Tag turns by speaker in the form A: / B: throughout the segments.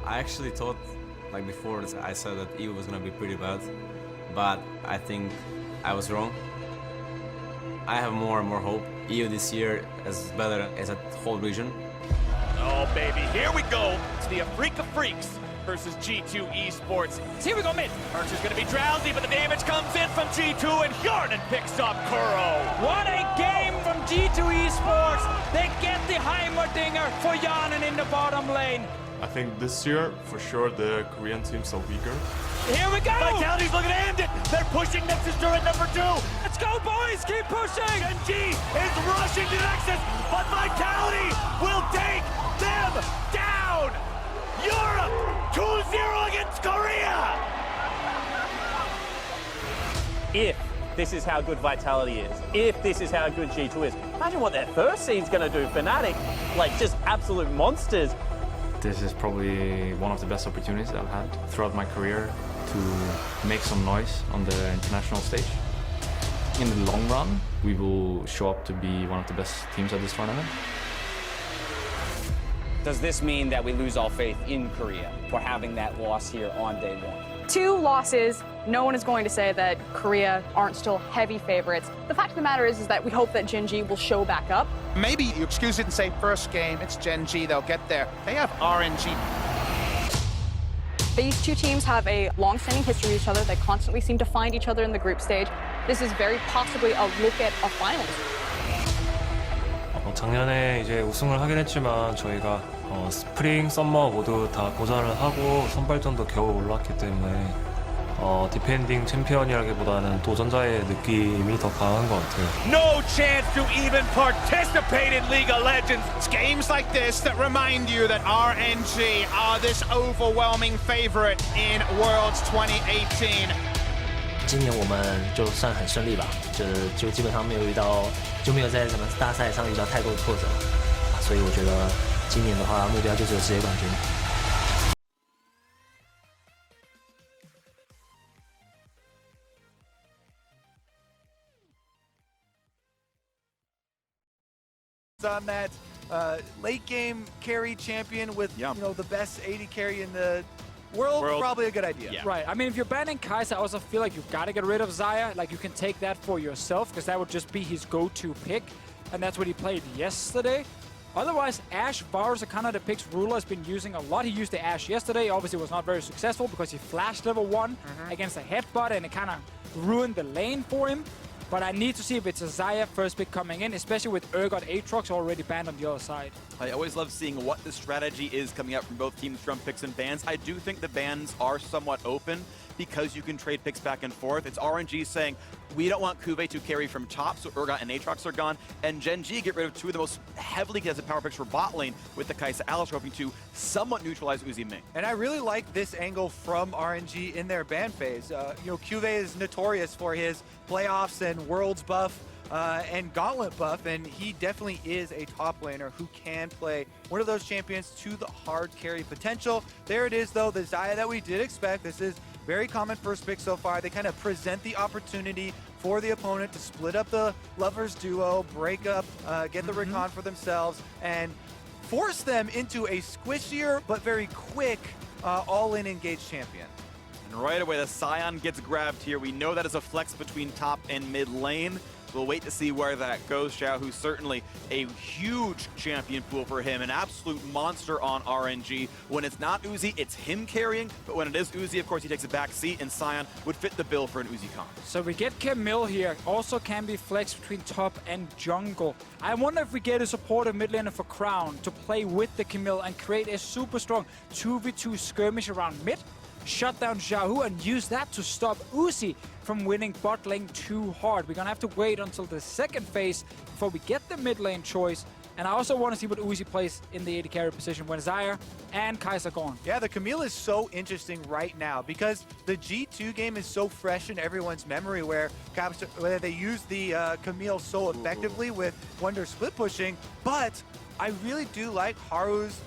A: I actually thought, like before, I said that EU was gonna be pretty bad, but I think I was wrong. I have more and more hope. EU this year is better as a whole region.
B: Oh baby, here we go. It's the Africa Freaks versus G2 Esports. Here we go mid. Archer's gonna be drowsy, but the damage comes in from G2 and Yarden picks up Kuro.
C: What a game from G2 Esports. They get the Heimerdinger for Yarden in the bottom lane.
D: I think this year, for sure, the Korean teams are weaker.
C: Here we go!
B: Vitality's looking to end it. They're pushing Nexus turret number 2.
C: Let's go, boys! Keep pushing!
B: GEN is rushing to Nexus, but Vitality will take them down! Europe 2-0 against Korea!
E: If this is how good Vitality is, if this is how good G2 is, imagine what their first seed's going to do. Fnatic, like just absolute monsters.
F: This is probably one of the best opportunities I've had throughout my career to make some noise on the international stage. In the long run, we will show up to be one of the best teams at this tournament.
G: Does this mean that we lose all faith in Korea for having that loss here on day one?
H: 2 losses. No one is going to say that Korea aren't still heavy favorites. The fact of the matter is that we hope that GEN will show back up.
I: Maybe you excuse it and say first game, it's GEN, they'll get there. They have RNG.
H: These 2 teams have a long-standing history with each other. They constantly seem to find each other in the group stage. This is very possibly a look at a finals.
J: 작년에 이제 우승을 하긴 했지만 저희가 스프링, 썸머 모두 다 고전을 하고 선발전도 겨우 올랐기 때문에 디펜딩 챔피언이라기보다는 도전자의 느낌이 더 강한 것 같아요.
B: No chance to even participate in League of Legends.
I: It's games like this that remind you that RNG are this overwhelming favorite in Worlds 2018.
K: 今年我们就算很顺利吧，就基本上没有在什么大赛上遇到太多的挫折，所以我觉得今年的话目标就只有世界冠军。
L: On that late game carry champion with the best AD carry in the world, probably a good idea.
C: Yeah. Right. I mean, if you're banning Karsa, I also feel like you've got to get rid of Xayah. Like, you can take that for yourself, because that would just be his go-to pick, and that's what he played yesterday. Otherwise, Ashe, Varus are kind of the picks Ruler has been using a lot. He used the Ashe yesterday. Obviously, was not very successful because he flashed level 1 against a headbutt, and it kind of ruined the lane for him. But I need to see if it's a Xayah first pick coming in, especially with Urgot Aatrox already banned on the other side.
M: I always love seeing what the strategy is coming out from both teams from picks and bans. I do think the bans are somewhat open because you can trade picks back and forth. It's RNG saying, we don't want Kuve to carry from top, so Urgot and Aatrox are gone. And GEN get rid of 2 of the most heavily contested power picks for bot lane with the Kai'Sa Alice, hoping to somewhat neutralize Uzi Ming.
L: And I really like this angle from RNG in their ban phase. Kuve is notorious for his playoffs and Worlds buff and Gauntlet buff, and he definitely is a top laner who can play one of those champions to the hard carry potential. There it is, though, the Xayah that we did expect. This is very common first pick so far. They kind of present the opportunity for the opponent to split up the lovers duo, break up, get the recon for themselves, and force them into a squishier but very quick all-in engaged champion.
M: And right away, the Scion gets grabbed here. We know that is a flex between top and mid lane. We'll wait to see where that goes. Xiao, who's certainly a huge champion pool for him, an absolute monster on RNG. When it's not Uzi, it's him carrying, but when it is Uzi, of course, he takes a back seat, and Scion would fit the bill for an Uzi comp.
C: So we get Camille here, also can be flexed between top and jungle. I wonder if we get a supportive mid laner for Crown to play with the Camille and create a super strong 2v2 skirmish around mid, shut down Xiaohu, and use that to stop Uzi from winning bot lane too hard. We're gonna have to wait until the second phase before we get the mid lane choice. And I also want to see what Uzi plays in the AD carry position when Xayah and Kai'Sa gone.
L: Yeah, the Camille is so interesting right now because the G2 game is so fresh in everyone's memory where they use the Camille so effectively with Wonder split pushing, but I really do like Haru's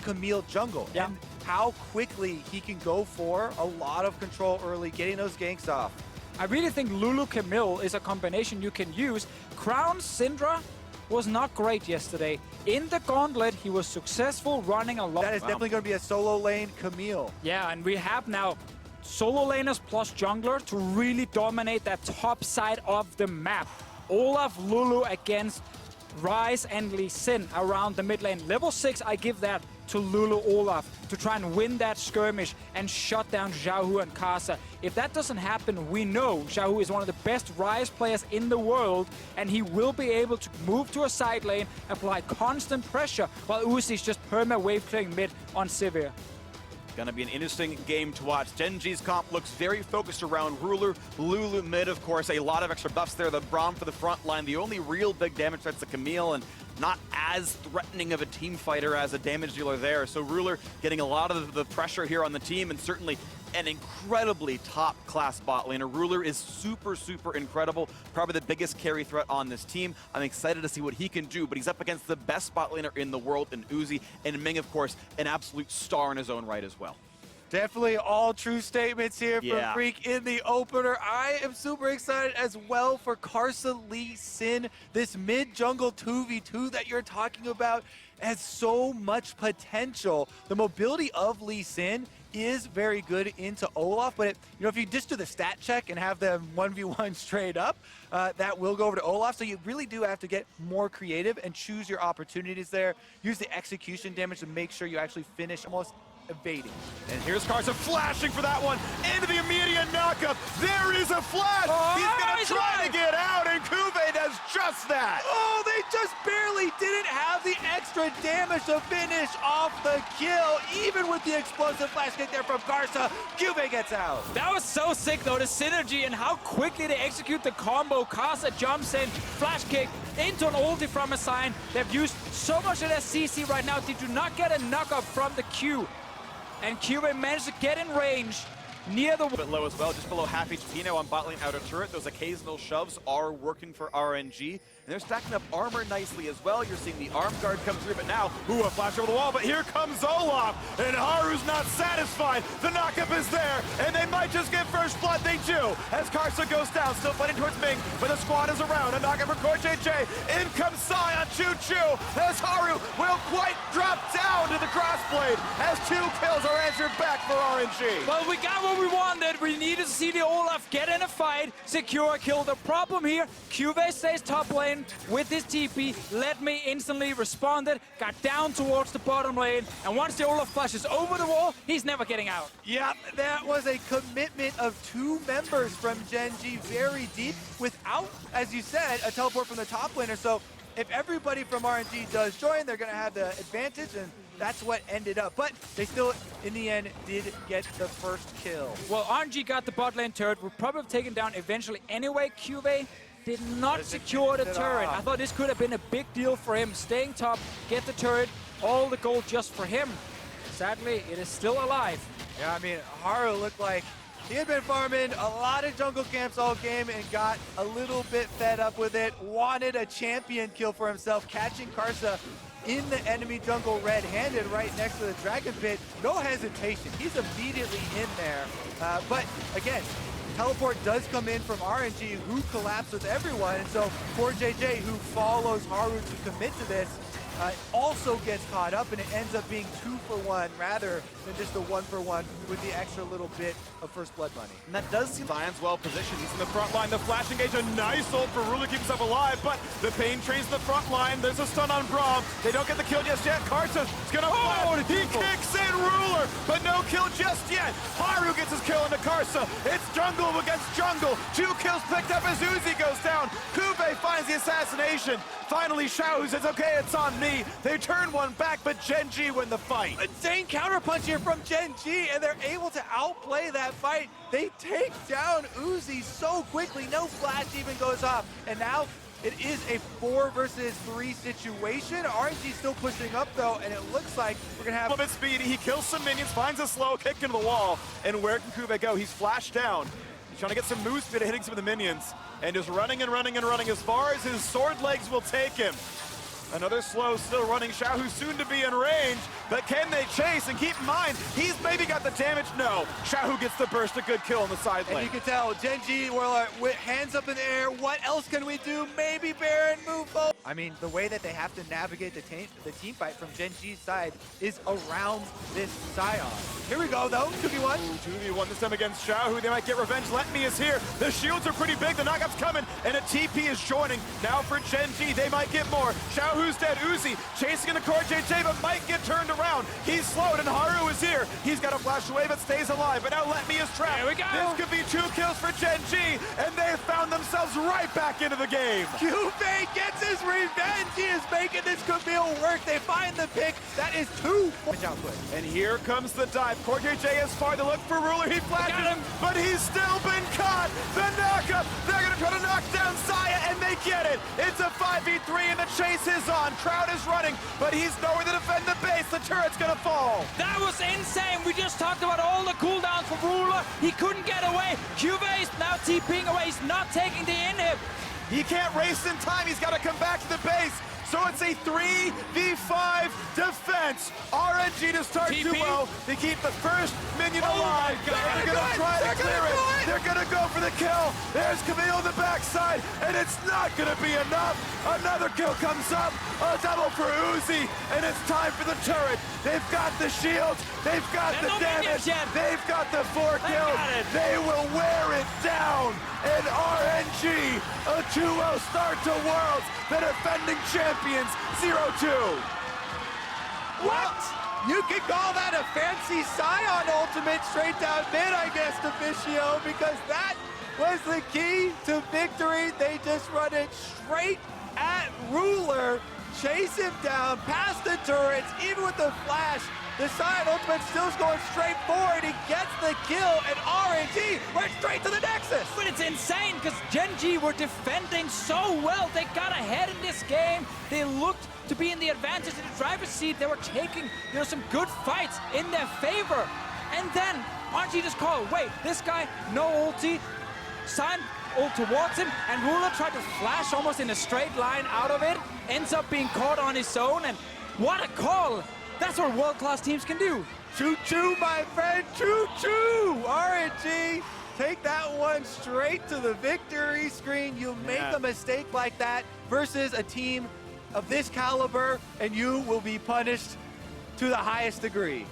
L: Camille jungle and how quickly he can go for a lot of control early, getting those ganks off.
C: I really think Lulu Camille is a combination you can use. Crown Syndra was not great yesterday. In the gauntlet, he was successful running a lot.
L: That is definitely going to be a solo lane Camille.
C: Yeah, and we have now solo laners plus jungler to really dominate that top side of the map. Olaf, Lulu against Ryze and Lee Sin around the mid lane. Level 6, I give that to Lulu Olaf to try and win that skirmish and shut down Xiaohu and Karsa. If that doesn't happen, we know Xiaohu is one of the best Ryze players in the world, and he will be able to move to a side lane, apply constant pressure, while Uzi is just perma-wave clearing mid on Sivir.
M: Gonna be an interesting game to watch. Gen G's comp looks very focused around Ruler. Lulu mid, of course, a lot of extra buffs there. The Braum for the front line. The only real big damage threat's the Camille, and not as threatening of a team fighter as a damage dealer there. So Ruler getting a lot of the pressure here on the team, and certainly an incredibly top-class bot laner. Ruler is super, super incredible. Probably the biggest carry threat on this team. I'm excited to see what he can do, but he's up against the best bot laner in the world in Uzi, and Ming, of course, an absolute star in his own right as well.
L: Definitely all true statements here from Freak in the opener. I am super excited as well for Karsa Lee Sin. This mid-jungle 2v2 that you're talking about has so much potential. The mobility of Lee Sin is very good into Olaf, but if you just do the stat check and have them 1v1 straight up, that will go over to Olaf. So you really do have to get more creative and choose your opportunities there. Use the execution damage to make sure you actually finish almost evading.
I: And here's Karsa flashing for that one into the immediate knockup. There is a flash. He's going to try to get out, and Kuve does just that.
L: Oh, they just barely didn't have the extra damage to finish off the kill. Even with the explosive flash kick there from Karsa, Kuve gets out.
C: That was so sick, though, the synergy and how quickly they execute the combo. Karsa jumps in, flash kick into an ulti from a sign. They've used so much of their CC right now. They do not get a knockup from the Q. And Cube managed to get in range near the...
M: A bit low as well, just below half HP now on bot lane outer turret. Those occasional shoves are working for RNG. And they're stacking up armor nicely as well. You're seeing the arm guard come through, but now,
I: a flash over the wall, but here comes Olaf, and Haru's not satisfied. The knockup is there, and they might just get first blood. They do, as Karsa goes down, still fighting towards Ming, but the squad is around. A knockup for Core JJ. In comes Sai on Choo Choo, as Haru will quite drop down to the crossblade, as 2 kills are answered back for RNG.
C: Well, we got what we wanted. We needed to see the Olaf get in a fight, secure a kill. The problem here, Cuvée stays top lane with his TP. Let me instantly responded, got down towards the bottom lane, and once the Olaf flashes over the wall, he's never getting out.
L: Yep, that was a commitment of 2 members from Gen G very deep without, as you said, a teleport from the top laner. So if everybody from RNG does join, they're going to have the advantage, and that's what ended up. But they still, in the end, did get the first kill.
C: Well, RNG got the bot lane turret. Would probably have taken down eventually anyway. Cuvée did not secure the turret. I thought this could have been a big deal for him. Staying top, get the turret, all the gold just for him. Sadly, it is still alive.
L: Yeah, I mean, Haru looked like he had been farming a lot of jungle camps all game and got a little bit fed up with it. Wanted a champion kill for himself, catching Karsa in the enemy jungle red-handed right next to the dragon pit. No hesitation. He's immediately in there. But again, teleport does come in from RNG, who collapsed with everyone, and so poor JJ, who follows Haru to commit to this, also gets caught up, and it ends up being 2 for 1 rather than just a 1 for 1 with the extra little bit of first blood money.
I: And that does seem Zion's well positioned. He's in the front line. The flash engage, a nice ult for Ruler, keeps himself alive, but the pain trains the front line. There's a stun on Braum. They don't get the kill just yet. Karsa is gonna flash. He kicks in Ruler, but no kill just yet. Haru gets his kill into Karsa. It's jungle against jungle. 2 kills picked up as Uzi goes down. Kuve finds the assassination. Finally, Xiao says, okay, it's on me. They turn one back, but Gen G win the fight.
L: Insane counterpunch here from Gen G, and they're able to outplay that fight. They take down Uzi so quickly. No flash even goes off. And now it is a 4 versus 3 situation. RNG still pushing up, though, and it looks like we're going to have...
I: A little bit speedy. He kills some minions, finds a slow kick into the wall. And where can Kuve go? He's flashed down. He's trying to get some move speed, hitting some of the minions. And just running and running and running as far as his sword legs will take him. Another slow, still running Xiaohu, soon to be in range. But can they chase? And keep in mind, he's maybe got the damage. No, Xiaohu gets the burst, a good kill on the side lane.
L: And you can tell, Gen G, we're with hands up in the air. What else can we do? Maybe Baron move forward. I mean, the way that they have to navigate the team fight from Gen G's side is around this Scion. Here we go, though. 2v1.
I: 2v1 this time against Xiaohu. They might get revenge. Let Me is here. The shields are pretty big. The knockup's coming. And a TP is joining. Now for Gen G, they might get more. Xiaohu's dead. Uzi chasing in the core. JJ, but might get turned around. He's slowed, and Haru is here. He's got a flash away, but stays alive. But now Let Me is trapped.
C: Here we go.
I: This could be 2 kills for Gen G, and they found themselves right back into the game.
L: Cuvee gets his revenge. He is making this Camille work. They find the pick. That is 2 points output.
I: And here comes the dive. Core JJ is far to look for Ruler. He flashes him, but he's still been caught. The knockup. They're going to try to knock down Saya, and they get it. It's a 5v3, and the chase is on. Crowd is running, but he's nowhere to defend the base. The turret's going to fall.
C: That was insane. We just talked about all the cooldowns for Ruler. He couldn't get away. Cuvee is now TPing away. He's not taking the inhib.
I: He can't race in time. He's got to come back to the base. So it's a 3v5 defense. RNG to start 2-0 to keep the first minion alive. They're going to try to clear it. They're going to go for the kill. There's Camille on the backside, and it's not going to be enough. Another kill comes up. A double for Uzi, and it's time for the turret. They've got the shields. They've got the damage. They've got the 4 kills. They will wear it down. And RNG, a 2-0 start to Worlds, the defending champions, 0-2.
L: What? You could call that a fancy Scion ultimate straight down mid, I guess, Deficio, because that was the key to victory. They just run it straight at Ruler, chase him down, past the turrets, even with the flash. The Scion ultimate still going straight forward. He gets the kill, and RNG went straight to the Nexus.
C: But it's insane because Gen G were defending so well. They got ahead in this game. They looked to be in the advantage in the driver's seat. They were taking, some good fights in their favor. And then RNG just called, wait, this guy, no ulti. Scion ult towards him, and Ruler tried to flash almost in a straight line out of it. Ends up being caught on his own, and what a call. That's what world-class teams can do.
L: Choo-choo, my friend, choo-choo! RNG, take that one straight to the victory screen. You make a mistake like that versus a team of this caliber, and you will be punished to the highest degree.